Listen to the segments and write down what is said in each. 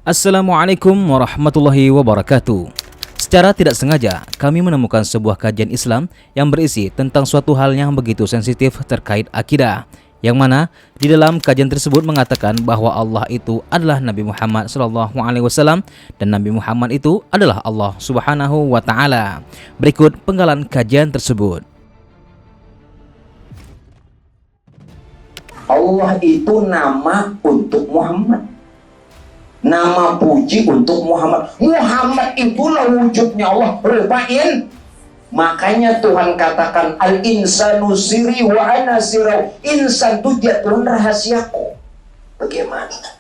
Assalamualaikum warahmatullahi wabarakatuh. Secara tidak sengaja, kami menemukan sebuah kajian Islam yang berisi tentang suatu hal yang begitu sensitif terkait akidah. Yang mana di dalam kajian tersebut mengatakan bahwa Allah itu adalah Nabi Muhammad SAW dan Nabi Muhammad itu adalah Allah Subhanahu wa Ta'ala. Berikut penggalan kajian tersebut. Allah itu nama untuk Muhammad, nama puji untuk Muhammad. Muhammad itulah wujudnya Allah. Rupain. Makanya Tuhan katakan al-insanu siri wa ana sirau. Insan itu dia Tuhan rahasiaku. Bagaimana?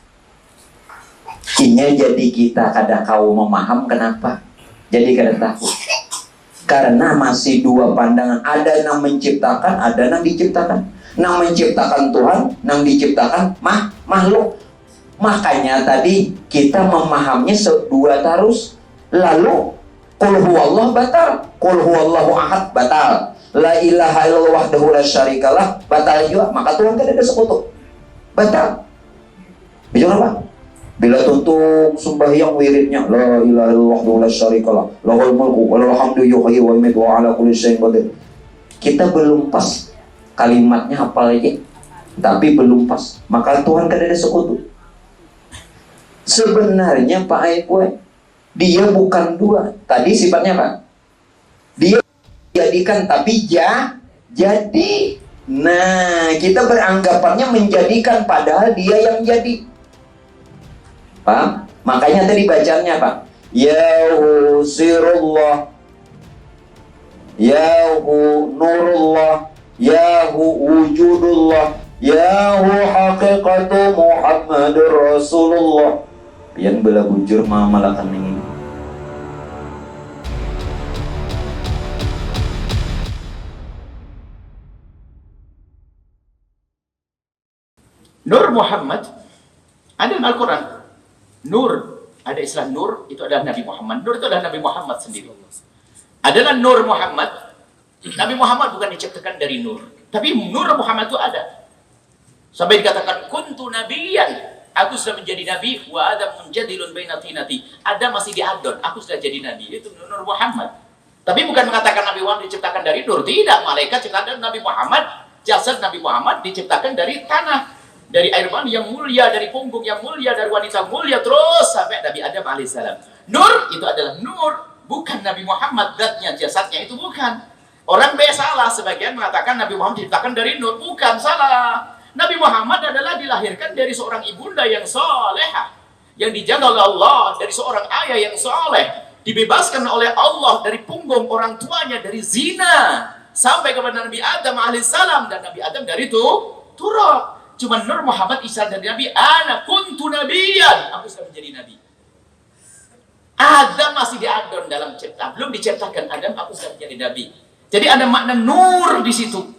Kini jadi kita kada kau memaham kenapa? Jadi kada takut. Karena masih dua pandangan. Ada yang menciptakan, ada yang diciptakan. Yang menciptakan Tuhan, yang diciptakan makhluk. Makanya tadi kita memahaminya dua tarus. Lalu qul huwallahu batal, qul huwallahu ahad batal, la ilaha illallah wahdahu la syarikalah batal juga. Maka Tuhan tidak ada sekutu, batal. Bicara apa? Bila tutup sembahyang wiridnya la ilaha illallah wahdahu la syarikalah lahul mulku wa lahul hamdu yuhyi wa yumiitu wa ala kulli syai'in qadir. Kita belum pas kalimatnya apa lagi, tapi belum pas. Maka Tuhan tidak ada sekutu. Sebenarnya Pak Aikwe, dia bukan dua. Tadi sifatnya apa? Dia jadikan, tapi jadi. Nah, kita beranggapannya menjadikan, padahal dia yang jadi. Paham? Makanya tadi bacaannya apa? Yahu sirullah, Yahu nurullah, Yahu wujudullah, Yahu haqiqatu Muhammadur Rasulullah. Yang bela bujur malakan ini. Nur Muhammad ada dalam Al-Quran. Nur, ada istilah nur, itu adalah Nabi Muhammad. Nur itu adalah Nabi Muhammad sendiri. Adalah Nur Muhammad. Nabi Muhammad bukan diciptakan dari nur, tapi Nur Muhammad itu ada. Sampai dikatakan kuntu nabiyan, aku sudah menjadi nabi, wa Adam munjadilun baina tinati. Adam masih diadon, aku sudah jadi nabi. Itu Nur Muhammad. Tapi bukan mengatakan Nabi Muhammad diciptakan dari nur, tidak. Malaikat ciptaan Nabi Muhammad, jasad Nabi Muhammad diciptakan dari tanah, dari air mani yang mulia, dari punggung yang mulia, dari wanita mulia, terus sampai Nabi Adam alaihissalam. Nur itu adalah nur, bukan Nabi Muhammad zatnya, jasadnya itu bukan. Orang salah, sebagian mengatakan Nabi Muhammad diciptakan dari nur, bukan, salah. Nabi Muhammad adalah dilahirkan dari seorang ibunda yang solehah, yang dijaga oleh Allah, dari seorang ayah yang soleh, dibebaskan oleh Allah dari punggung orang tuanya dari zina, sampai kepada Nabi Adam alaihissalam, dan Nabi Adam dari itu turab. Cuma Nur Muhammad isyarat dari Nabi, ana kuntu nabiyan, aku sudah menjadi nabi. Adam masih diadon dalam cipta, belum diciptakan Adam, aku sudah menjadi nabi. Jadi ada makna nur di situ.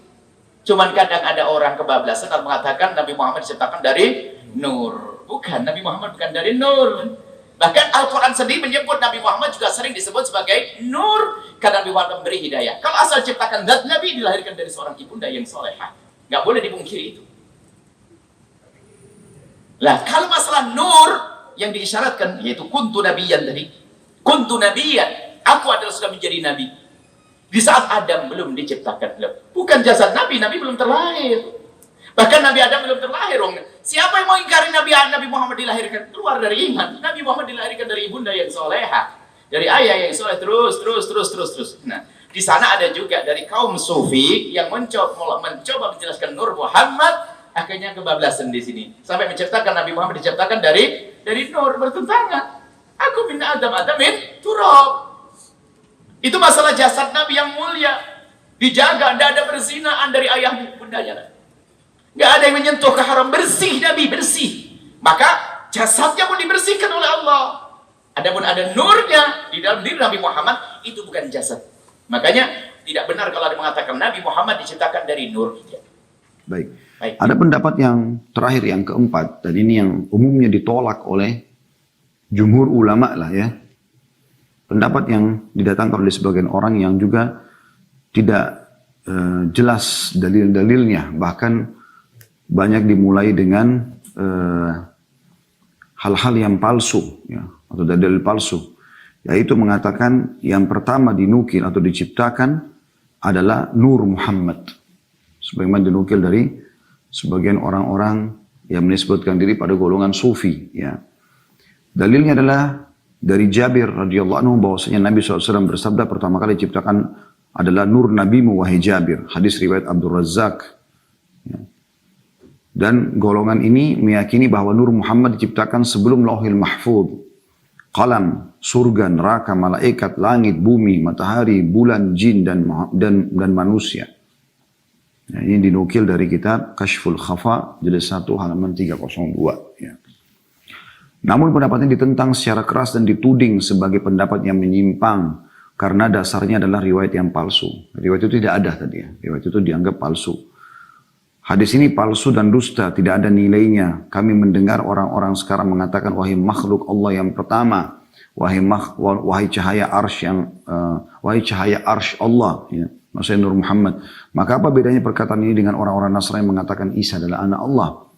Cuman kadang ada orang kebablasan dan mengatakan Nabi Muhammad diciptakan dari nur. Bukan, Nabi Muhammad bukan dari nur. Bahkan Al-Quran sendiri menyebut Nabi Muhammad juga sering disebut sebagai nur, karena Nabi Muhammad memberi hidayah. Kalau asal ciptakan zat Nabi, dilahirkan dari seorang ibunda yang solehah, nggak boleh dipungkiri itu. Lah, kalau masalah nur yang diisyaratkan, yaitu kuntu nabiyan tadi. Kuntu nabiyan, aku adalah sudah menjadi nabi. Di saat Adam belum diciptakan, bukan jasad Nabi, Nabi belum terlahir. Bahkan Nabi Adam belum terlahir. Siapa yang mau ingkari Nabi Muhammad dilahirkan? Keluar dari iman. Nabi Muhammad dilahirkan dari ibunda yang soleha, dari ayah yang soleh, terus. Nah, di sana ada juga dari kaum sufi yang mencoba menjelaskan Nur Muhammad, akhirnya kebablasan di sini. Sampai menciptakan Nabi Muhammad diciptakan dari nur, bertentangan. Aku min Adam min turab. Itu masalah jasad Nabi yang mulia, dijaga, tidak ada perzinaan dari ayah bundanya. Nggak ada yang menyentuh ke haram, bersih Nabi, bersih. Maka jasadnya pun dibersihkan oleh Allah. Adapun ada nurnya di dalam diri Nabi Muhammad, itu bukan jasad. Makanya tidak benar kalau ada mengatakan Nabi Muhammad diciptakan dari nur. Baik. Ada pendapat yang terakhir, yang keempat, dan ini yang umumnya ditolak oleh jumhur ulama lah ya. Pendapat yang didatangkan oleh sebagian orang yang juga tidak jelas dalil-dalilnya, bahkan banyak dimulai dengan hal-hal yang palsu, ya, atau dalil palsu. Yaitu mengatakan yang pertama dinukil atau diciptakan adalah Nur Muhammad. Sebagaimana dinukil dari sebagian orang-orang yang menisbatkan diri pada golongan sufi. Ya. Dalilnya adalah dari Jabir radhiyallahu anhu bahwasanya Nabi SAW bersabda pertama kali diciptakan adalah Nur Nabimu wahai Jabir. Hadis riwayat Abdul Razzaq. Ya. Dan golongan ini meyakini bahwa Nur Muhammad diciptakan sebelum Lauhil Mahfuz. Qalam, surga, neraka, malaikat, langit, bumi, matahari, bulan, jin, dan manusia. Ya, ini dinukil dari kitab Kashful Khafa, jilid 1 halaman 302. Ya. Namun pendapat ini ditentang secara keras dan dituding sebagai pendapat yang menyimpang. Karena dasarnya adalah riwayat yang palsu. Riwayat itu tidak ada tadi ya. Riwayat itu dianggap palsu. Hadis ini palsu dan dusta, tidak ada nilainya. Kami mendengar orang-orang sekarang mengatakan, wahai makhluk Allah yang pertama, wahai cahaya arsy Allah, ya, maksudnya Nur Muhammad. Maka apa bedanya perkataan ini dengan orang-orang Nasrani yang mengatakan Isa adalah anak Allah?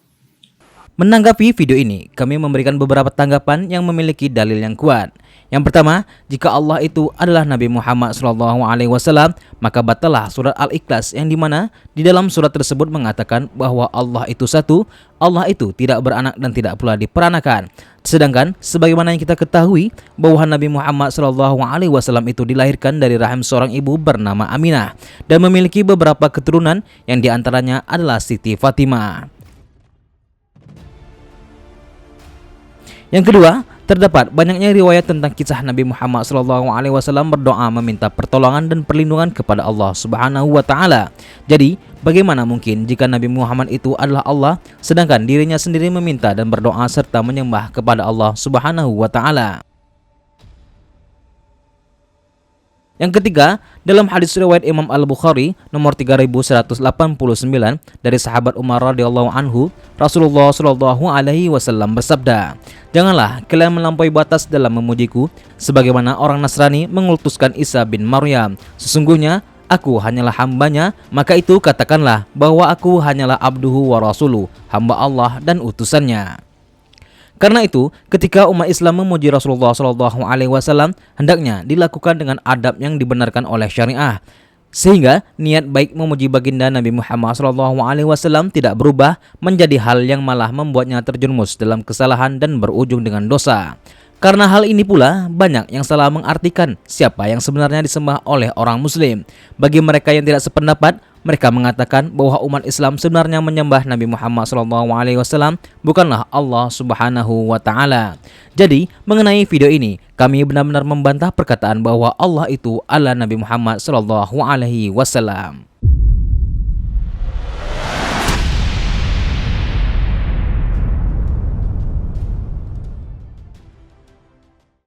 Menanggapi video ini, kami memberikan beberapa tanggapan yang memiliki dalil yang kuat. Yang pertama, jika Allah itu adalah Nabi Muhammad SAW, maka batalah surat Al-Ikhlas yang dimana di dalam surat tersebut mengatakan bahwa Allah itu satu, Allah itu tidak beranak dan tidak pula diperanakan. Sedangkan sebagaimana yang kita ketahui bahwa Nabi Muhammad SAW itu dilahirkan dari rahim seorang ibu bernama Aminah dan memiliki beberapa keturunan yang diantaranya adalah Siti Fatimah. Yang kedua, terdapat banyaknya riwayat tentang kisah Nabi Muhammad SAW berdoa meminta pertolongan dan perlindungan kepada Allah Subhanahu wa Ta'ala. Jadi, bagaimana mungkin jika Nabi Muhammad itu adalah Allah, sedangkan dirinya sendiri meminta dan berdoa serta menyembah kepada Allah Subhanahu wa Ta'ala? Yang ketiga, dalam hadis riwayat Imam Al-Bukhari nomor 3189 dari sahabat Umar radhiyallahu anhu, Rasulullah shallallahu alaihi wasallam bersabda, "Janganlah kalian melampaui batas dalam memujiku sebagaimana orang Nasrani mengutuskan Isa bin Maryam. Sesungguhnya aku hanyalah hambanya, maka itu katakanlah bahwa aku hanyalah abduhu wa rasuluh, hamba Allah dan utusannya." Karena itu, ketika umat Islam memuji Rasulullah SAW, hendaknya dilakukan dengan adab yang dibenarkan oleh syariah, sehingga niat baik memuji baginda Nabi Muhammad SAW tidak berubah menjadi hal yang malah membuatnya terjerumus dalam kesalahan dan berujung dengan dosa. Karena hal ini pula banyak yang salah mengartikan siapa yang sebenarnya disembah oleh orang Muslim. Bagi mereka yang tidak sependapat, mereka mengatakan bahwa umat Islam sebenarnya menyembah Nabi Muhammad SAW bukanlah Allah Subhanahu wa Ta'ala. Jadi, mengenai video ini, kami benar-benar membantah perkataan bahwa Allah itu adalah Nabi Muhammad SAW.